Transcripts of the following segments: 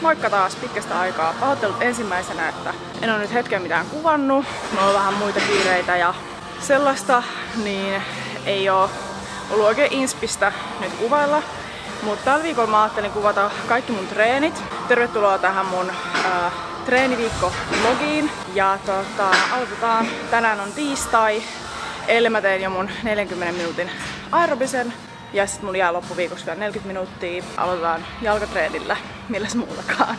Moikka taas pitkästä aikaa. Pahoittelut ensimmäisenä, että en ole nyt hetken mitään kuvannut. Mulla on vähän muita kiireitä ja sellaista, niin ei oo ollut oikein inspistä nyt kuvailla. Mutta tällä viikolla mä ajattelin kuvata kaikki mun treenit. Tervetuloa tähän mun treeniviikko-vlogiin. Ja aloitetaan. Tänään on tiistai. Eilen mä tein jo mun 40 minuutin aerobisen. Ja sit mulla jää loppuviikoksi vielä 40 minuuttia. Aloitetaan jalkatreenillä, milläs muutakaan.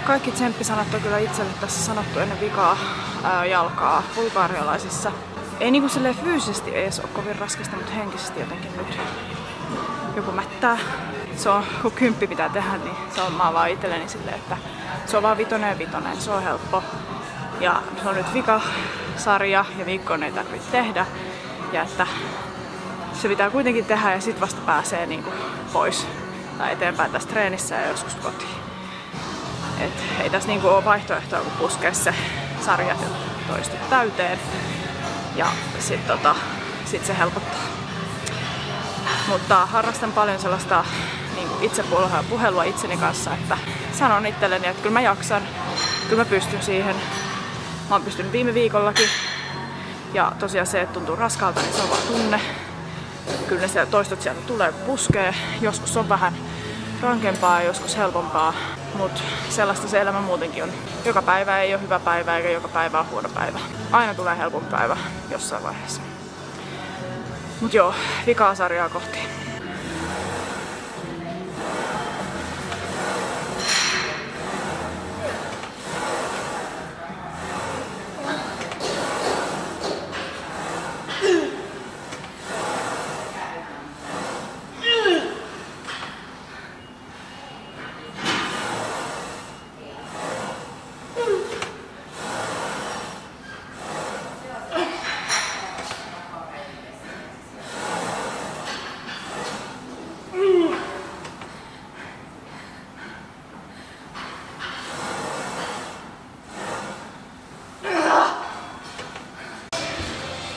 Kaikki tsemppisanat on kyllä itselle tässä sanottu ennen vikaa jalkaa bulgarialaisissa. Ei niinku silleen fyysisesti edes ole kovin raskasta, mutta henkisesti jotenkin nyt joku mättää. Se on, kun 10 pitää tehdä, niin se on mä vaan itselleni silleen, että se on vaan 5 ja 5, se on helppo. Ja se on nyt vikasarja ja viikkoon ei tarvitse tehdä. Ja että se pitää kuitenkin tehdä ja sit vasta pääsee niinku pois tai eteenpäin tästä treenissä ja joskus kotiin. Et ei tässä niinku ole vaihtoehtoa kun puskea se sarja toistu täyteen ja sit se helpottaa. Mutta harrastan paljon sellaista niinku itsepuhelua itseni kanssa, että sanon itselleni, että kyllä mä jaksan, kyllä mä pystyn siihen. Mä oon pystynyt viime viikollakin ja tosiaan se, että tuntuu raskalta, niin se on vaan tunne. Kyllä ne toistot sieltä tulee kun puskee. Joskus on vähän rankempaa ja joskus helpompaa, mutta sellaista se elämä muutenkin on. Joka päivä ei ole hyvä päivä eikä joka päivä on huono päivä. Aina tulee helpompi päivä jossain vaiheessa. Mut joo, vikaa sarjaa kohti.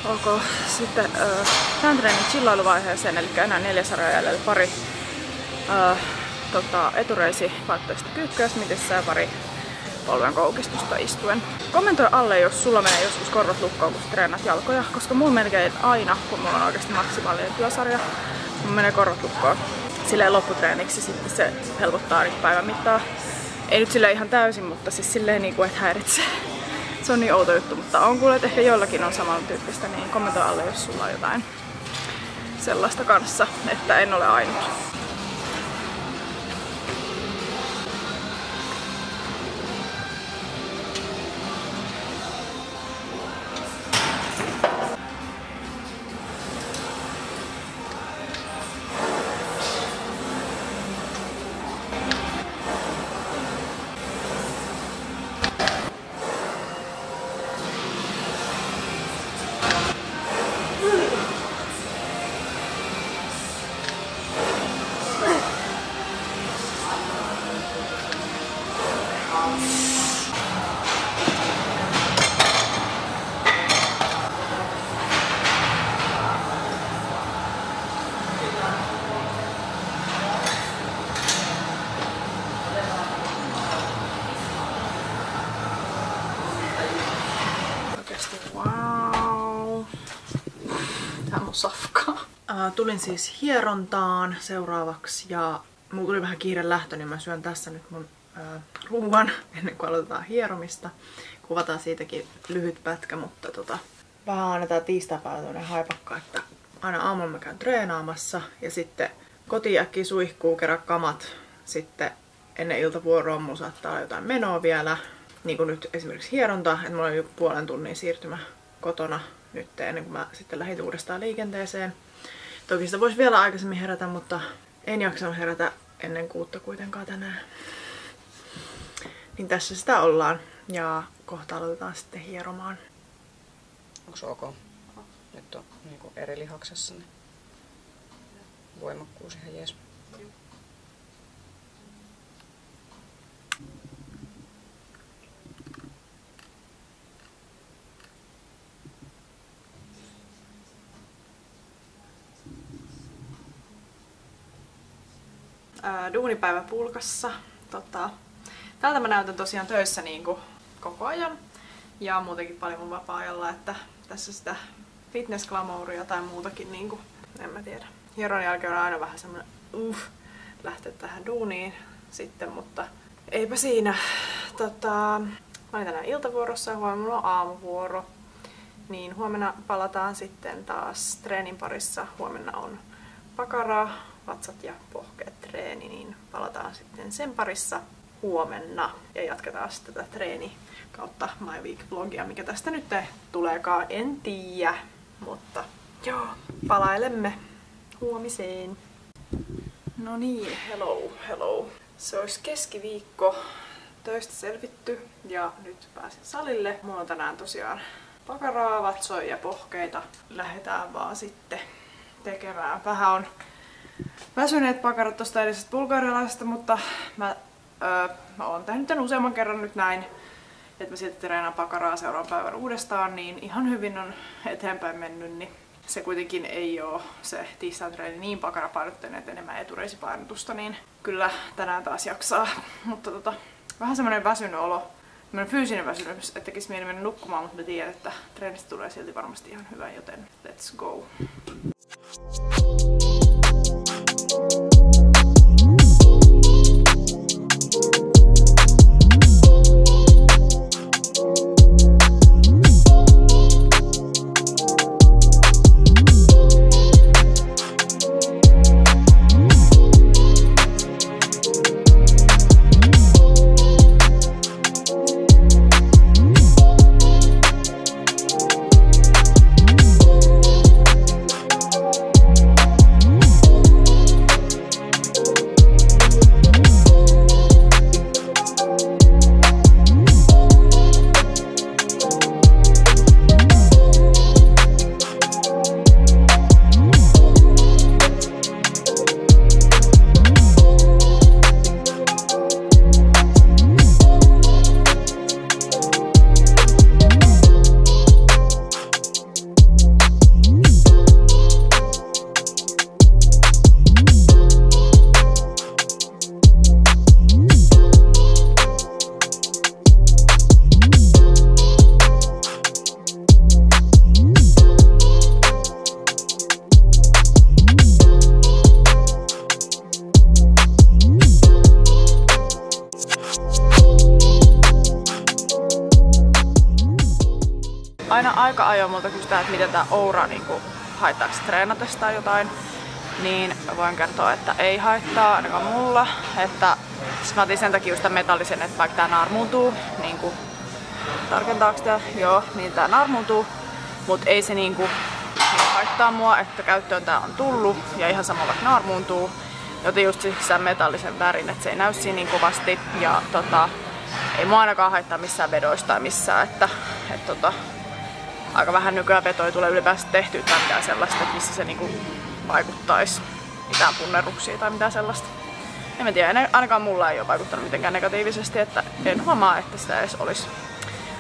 Ok, sitten tämän treenin chillailuvaiheeseen, eli enää 4 sarjaa jäljellä, pari etureisipaattoista kyykkyä Smithissä ja pari polven koukistusta istuen. Kommentoi alle, jos sulla menee joskus korvat lukkoon, kun treenat jalkoja, koska mulla melkein aina, kun mulla on oikeasti maksimaalinen työsarja, mulla menee korvat lukkoon silleen lopputreeniksi, sitten se helpottaa nyt päivän mittaa. Ei nyt silleen ihan täysin, mutta siis silleen niinku, että häiritsee. Se on niin outo juttu, mutta on kuullut, että ehkä jollakin on samantyyppistä, niin kommentoi alle, jos sulla on jotain sellaista kanssa, että en ole ainut. oikeesti wow. Tää on mun safkaa. Tulin siis hierontaan seuraavaksi ja mulla tuli vähän kiire lähtö, niin mä syön tässä nyt mun ruuan ennen kuin aloitetaan hieromista. Kuvataan siitäkin lyhyt pätkä, mutta vähän annetaan tiistaipäivänä tämmönen haipakka, että aina aamulla mä käyn treenaamassa ja sitten kotiin äkkiä suihkuu, kerran kamat. Sitten ennen iltavuoroa mulla saattaa olla jotain menoa vielä. Niin kuin nyt esimerkiksi hieronta, että mulla oli jo puolen tunnin siirtymä kotona nyt ennen kuin mä sitten lähdin uudestaan liikenteeseen. Toki sitä voisi vielä aikaisemmin herätä, mutta en jaksanut herätä ennen 6 kuitenkaan tänään. Niin tässä sitä ollaan ja kohta aloitetaan sitten hieromaan. Onko ok? Nyt on niinku eri lihaksessa, niin voimakkuus ihan jees. Duunipäivä pulkassa. Täältä mä näytän tosiaan töissä niinku koko ajan ja muutenkin paljon mun vapaa-ajalla, että tässä sitä fitness-glamouria tai muutakin niinku, en mä tiedä. Hieron jälkeen on aina vähän semmonen lähteä tähän duuniin sitten, mutta eipä siinä. Mä olin tänään iltavuorossa ja huomenna on aamuvuoro. Niin huomenna palataan sitten taas treenin parissa. Huomenna on pakara, vatsat ja pohkeet treeni, niin palataan sitten sen parissa huomenna ja jatketaan sitten tätä treeni kautta My Week-vlogia, mikä tästä nyt tuleekaan, en tiedä, mutta joo, palailemme huomiseen. No niin, hello. Se olisi keskiviikko, töistä selvitty ja nyt pääsin salille. Mulla on tänään tosiaan pakaraa, vatsoja ja pohkeita. Lähdetään vaan sitten tekemään. Vähän on väsyneet pakarat tosta edellisestä bulgarialaisesta, mutta mä oon tehnyt tän useamman kerran nyt näin, että mä sitten treenaan pakaraa seuraavan päivän uudestaan, niin ihan hyvin on eteenpäin mennyt, niin se kuitenkin ei oo se tiistain treeni niin pakarapainotteinen, että enemmän etureisipainotusta, niin kyllä tänään taas jaksaa, mutta vähän semmonen väsynyt olo, semmonen fyysinen väsymys, että tekis mieli mennä nukkumaan, mutta mä tiedän, että treenistä tulee silti varmasti ihan hyvä, joten let's go! Aina aika ajoin multa kysytään, että miten tää Oura niinku, haittaako treenatessa tai jotain, niin voin kertoa, että ei haittaa ainakaan mulla. Että mä otin sen takia just tämän metallisen, että vaikka tää naarmuuntuu, niinku, tarkentaako tää? Joo, niin tää naarmuuntuu, mut ei se niinku haittaa mua, että käyttöön tää on tullut ja ihan sama vaikka naarmuuntuu. Joten just sen metallisen värin, että se ei näy siinä niin kovasti ja ei mua ainakaan haittaa missään vedoista tai missään, että aika vähän nykyään vetoja tulee ylipäänsä tehtyä tai mitään sellaista, että missä se niinku vaikuttaisi mitään punnerruksia tai mitään sellaista. En mä tiedä, ainakaan mulla ei ole vaikuttanut mitenkään negatiivisesti, että en huomaa, että sitä edes olisi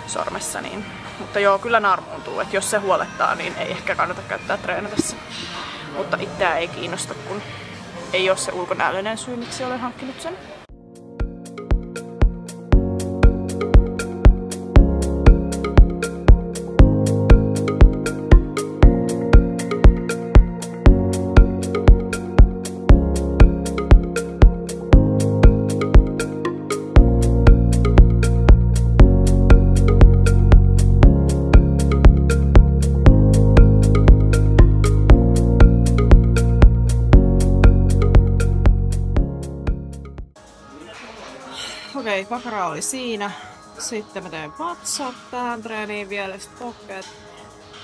sormessa. Niin. Mutta joo, kyllä naarmuuntuu, että jos se huolettaa, niin ei ehkä kannata käyttää treenatessa. Mutta itseä ei kiinnosta, kun ei ole se ulkonäöllinen syy, miksi olen hankkinut sen. Okei, pakara oli siinä. Sitten mä teen vatsat tähän treeniin vielä, sit pohkeet.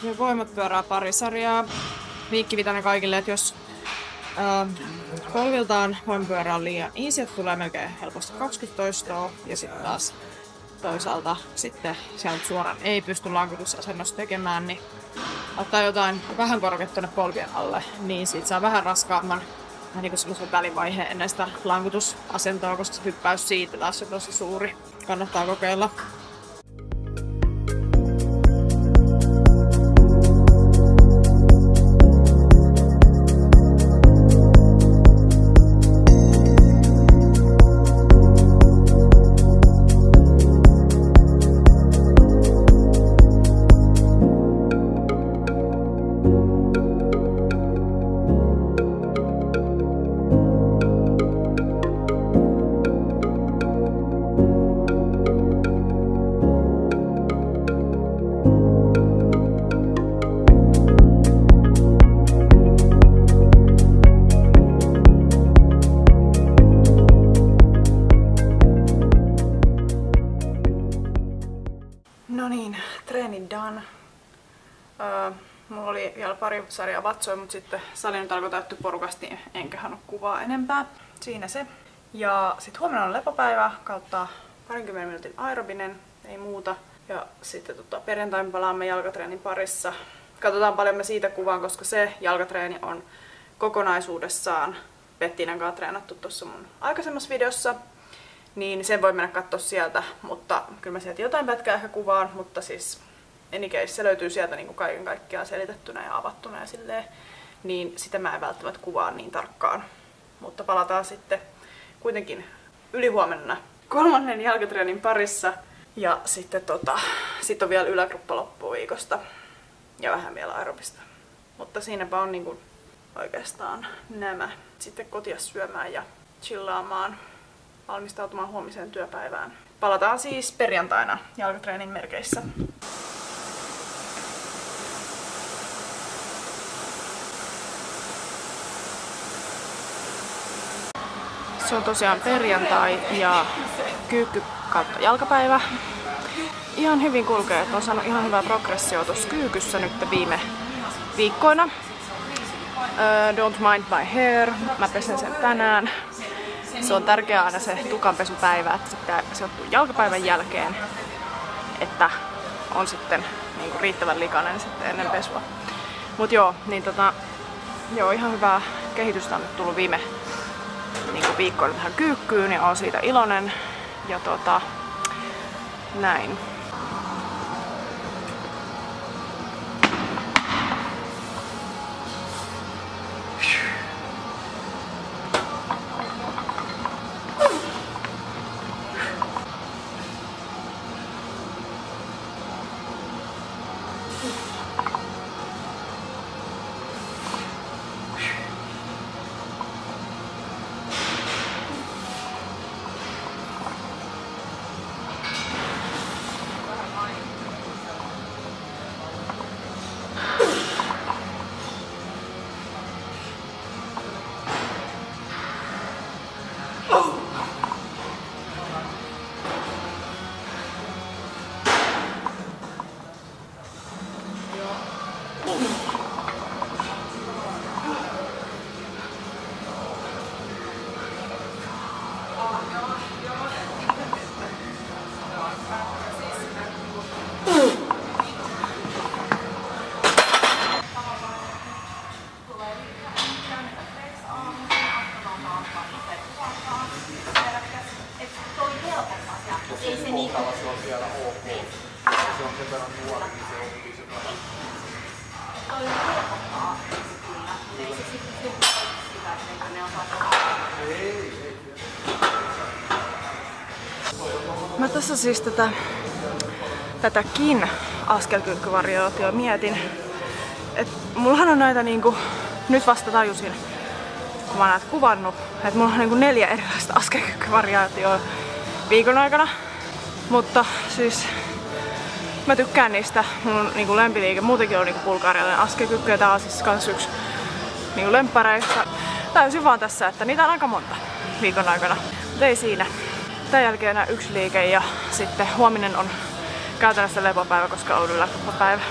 Ja voimat pyörää pari sarjaa. Viikkivitainen kaikille, että jos polviltaan voimapyörä on liian easy, että tulee melkein helposti 20 toistoa. Ja sitten taas toisaalta sitten sieltä suoraan ei pysty lankutusasennosta tekemään, niin ottaa jotain vähän korkeat tuonne polvien alle, niin siitä saa vähän raskaamman niin kuin semmoisen välivaiheen ennen sitä lankutusasentoa, koska se hyppäys siitä taas on tosi suuri. Kannattaa kokeilla. No niin, treeni done. Mulla oli vielä pari sarjaa vatsoja, mutta sitten sali nyt alkoi täyttyä porukasta, niin enkä hannut kuvaa enempää. Siinä se. Ja sitten huomenna on lepopäivä kautta 20 minuutin aerobinen, ei muuta. Ja sitten perjantaina palaamme jalkatreenin parissa. Katsotaan paljon me siitä kuvaan, koska se jalkatreeni on kokonaisuudessaan Bettinan kanssa treenattu tuossa mun aikaisemmassa videossa. Niin sen voi mennä katsoa sieltä, mutta kyllä mä sieltä jotain pätkää ehkä kuvaan, mutta siis any case, se löytyy sieltä niin kuin kaiken kaikkiaan selitettynä ja avattuna ja silleen, niin sitä mä en välttämättä kuvaa niin tarkkaan. Mutta palataan sitten kuitenkin ylihuomenna 3. jalkatreenin parissa ja sitten sit on vielä yläkruppa loppuviikosta ja vähän vielä aerobista. Mutta siinäpä on niin kuin oikeastaan nämä. Sitten kotia syömään ja chillaamaan. Valmistautumaan huomiseen työpäivään. Palataan siis perjantaina jalkatreenin merkeissä. Se on tosiaan perjantai ja kyykky kautta jalkapäivä. Ihan hyvin kulkee, että on saanut ihan hyvää progressioa tuossa kyykyssä nyt viime viikkoina. Don't mind my hair, mä pesen sen tänään. Se on tärkeää aina se tukanpesupäivä, että sitten se ottuu jalkapäivän jälkeen, että on sitten niin kuin riittävän likainen sitten ennen pesua. Mut joo, niin joo, ihan hyvää kehitystä on nyt tullut viime niin kuin viikkoina tähän kyykkyyn ja oon siitä iloinen. Ja näin. Mä tässä siis tätäkin askelkyykkyvariaatioa mietin. Et mullahan on näitä niinku, nyt vasta tajusin, kun mä oon näitä kuvannut, että mulla on niinku 4 erilaista askelkyykkyvariaatioa viikon aikana. Mutta siis mä tykkään niistä. Mun niinku lempiliike muutenkin on niinku bulgarialainen askelkyykky ja tää on siis kans yksi niinku lemppareista. Täysin vaan tässä, että niitä on aika monta viikon aikana. Mutta ei siinä. Tämän jälkeen enää 1 liike ja sitten huominen on käytännössä lepopäivä, koska on yläkroppapäivä.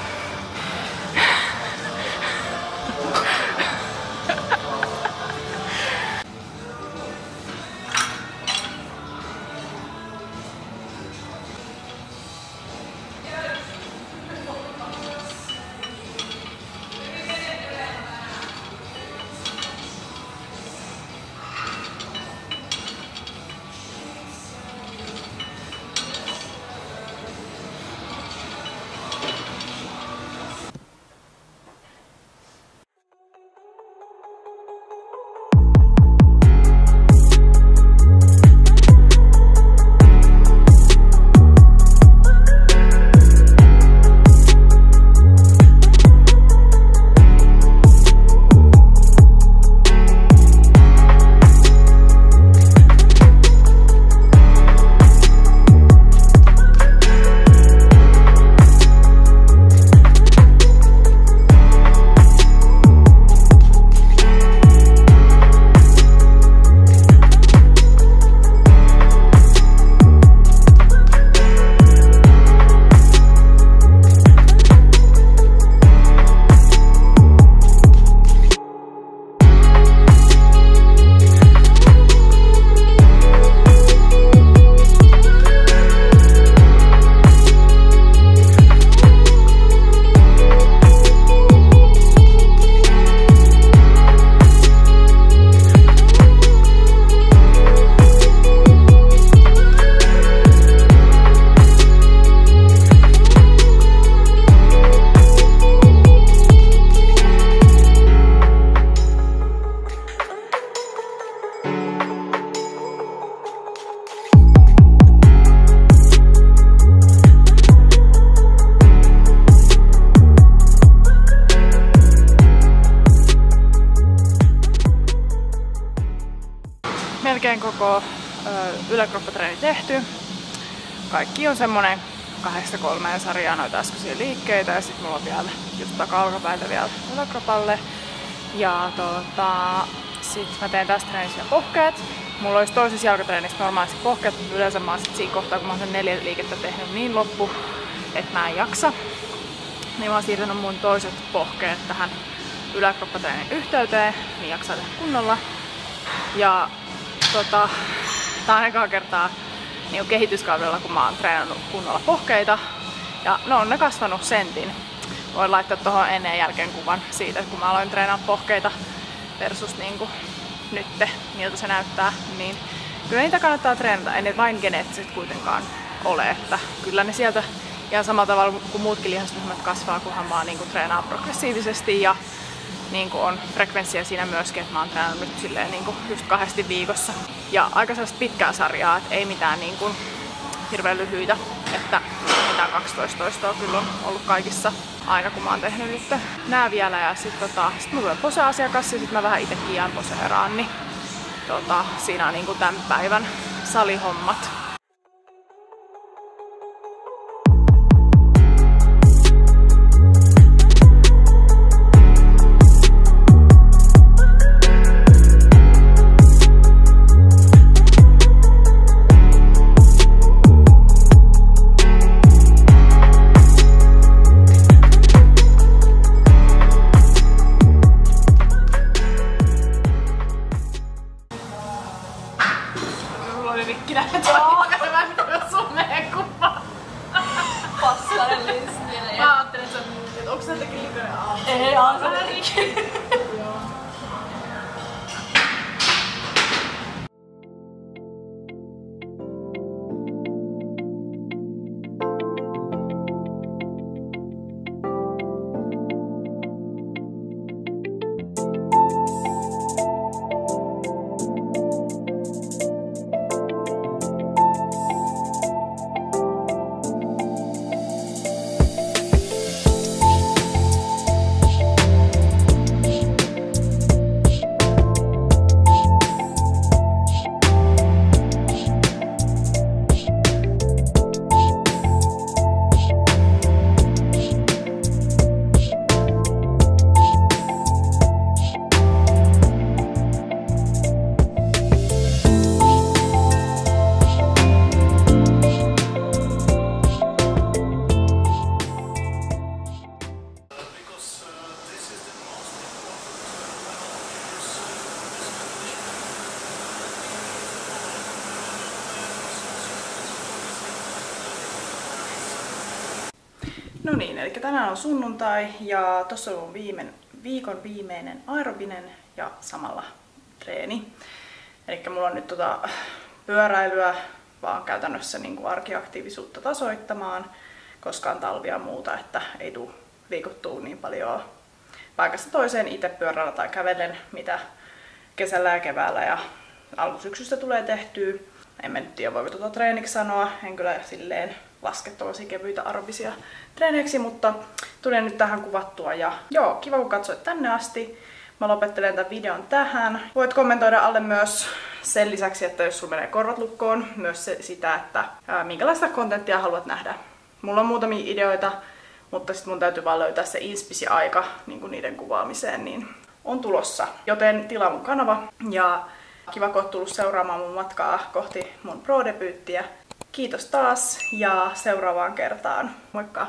Melkein koko yläkroppatreeni tehty. Kaikki on semmonen 2-3 sarjaa noita äskeisiä liikkeitä ja sitten mulla on vielä just taka-alkapäitä vielä yläkropalle. Ja sit mä teen tästä treenissä pohkeet. Mulla olisi toisessa jalkatreenissä normaalisti pohkeet, mutta yleensä mä oon sit siinä kohtaa, kun mä oon sen 4 liikettä tehnyt niin loppu, että mä en jaksa. Niin mä oon siirtänyt mun toiset pohkeet tähän yläkroppatreenin yhteyteen, niin jaksaa tehdä kunnolla. Ja tää on ekaa kertaa niin kehityskaudella, kun mä oon treenannut kunnolla pohkeita. Ja ne kasvanut sentin. Voin laittaa tuohon ennen ja jälkeen kuvan siitä, kun mä aloin treenaa pohkeita versus niinku nytte, miltä se näyttää. Niin kyllä niitä kannattaa treenata, ei ne vain geneettisesti kuitenkaan ole. Että kyllä ne sieltä ihan samalla tavalla kuin muutkin lihasryhmät kasvaa, kunhan vaan niinku treenaa progressiivisesti ja niinku on frekvenssiä siinä myöskin, että mä oon treenannut nyt silleen niinku just 2 viikossa. Ja aika sellaista pitkää sarjaa, että ei mitään niinku hirveän lyhyitä, että mitään 12 toistoa kyllä on ollut kaikissa aina kun mä oon tehnyt nyt nää vielä. Ja sit sit mulla tulee pose-asiakas ja sit mä vähän itekin jään poseeraan, niin siinä on niinku tän päivän salihommat. Paskainen linssi. Mä ajattelin, että onko se jotenkin likainen aamu? Ei, aamu. No niin, eli tänään on sunnuntai ja tossa on mun viikon viimeinen aerobinen ja samalla treeni. Eli mulla on nyt pyöräilyä vaan käytännössä niin kuin arkiaktiivisuutta tasoittamaan, koska on talvia ja muuta, että ei tule liikuttua niin paljon paikasta toiseen itse pyörällä tai kävellen, mitä kesällä ja keväällä ja alkusyksystä tulee tehtyä. En mä nyt tiedä, voiko treeniksi sanoa, en kyllä silleen laske tuollaisia kevyitä aerobisia treeneiksi, mutta tuli nyt tähän kuvattua ja joo, kiva kun katsoit tänne asti. Mä lopettelen tämän videon tähän. Voit kommentoida alle myös sen lisäksi, että jos sulla menee korvat lukkoon, myös sitä, että minkälaista kontenttia haluat nähdä. Mulla on muutamia ideoita, mutta sitten mun täytyy vaan löytää se inspisi aika niin niiden kuvaamiseen, niin on tulossa. Joten tilaa mun kanava ja kiva kun oot tullut seuraamaan mun matkaa kohti mun pro-debyyttiä. Kiitos taas ja seuraavaan kertaan. Moikka!